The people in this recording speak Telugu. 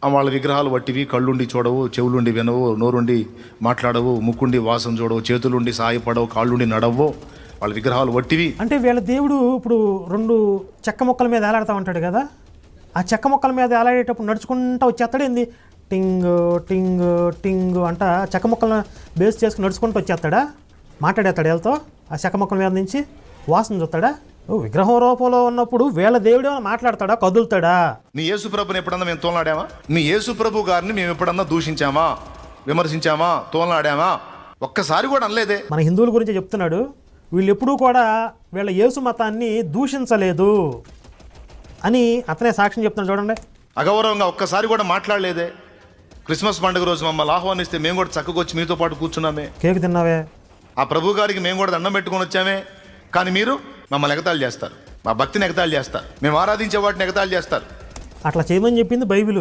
వాళ్ళ విగ్రహాలు వట్టివి, కళ్ళుండి చూడవు, చెవులుండి వినవు, నోరుండి మాట్లాడవు, ముక్కుండి వాసన చూడవు, చేతులుండి సాయపడవు, కాళ్ళుండి నడవు, వాళ్ళ విగ్రహాలు వట్టివి. అంటే వీళ్ళ దేవుడు ఇప్పుడు 2 చెక్క ముక్కల మీద ఏలాడుతూ ఉంటాడు కదా, ఆ చెక్క ముక్కల మీద ఏలాడేటప్పుడు నడుచుకుంటూ వచ్చేస్తాడు ఏంది, టింగ్ టింగ్ టింగ్ అంట చెక్క ముక్కలను బేస్ చేసుకుని నడుచుకుంటూ వచ్చేస్తాడా, మాట్లాడేస్తాడు వీళ్ళతో ఆ చెక్క ముక్కల మీద నుంచి, వాసన చూస్తాడా? విగ్రహం రూపంలో ఉన్నప్పుడు వీళ్ళ దేవుడు మాట్లాడతాడా, కదులుతాడా? నీ యేసు ప్రభుని ఎప్పుడన్నా మేము తోలనాడామా? నీ యేసు ప్రభు గారిని మేము ఎప్పుడన్నా దూషించామా, విమర్శించామా, తోలనాడామా? ఒక్కసారి కూడా అనలేదే. మన హిందువుల గురించి చెప్తున్నాడు, వీళ్ళు ఎప్పుడూ కూడా వీళ్ళ యేసు మతాన్ని దూషించలేదు అని అతనే సాక్ష్యం చెప్తున్నాడు. చూడండి, అగౌరవంగా ఒక్కసారి కూడా మాట్లాడలేదే. క్రిస్మస్ పండుగ రోజు మమ్మల్ని ఆహ్వానిస్తే మేము కూడా చక్కగా వచ్చి మీతో పాటు కూర్చున్నామే, కేక్ తిన్నావే, ఆ ప్రభు గారికి మేము కూడా దండం పెట్టుకొని వచ్చామే. కానీ మీరు మమ్మల్ని ఎగతాళి చేస్తారు, మా భక్తిని ఎగతాళి చేస్తారు, మేము ఆరాధించే వాటిని ఎగతాళి చేస్తారు. అట్లా చేయమని చెప్పింది బైబిల్.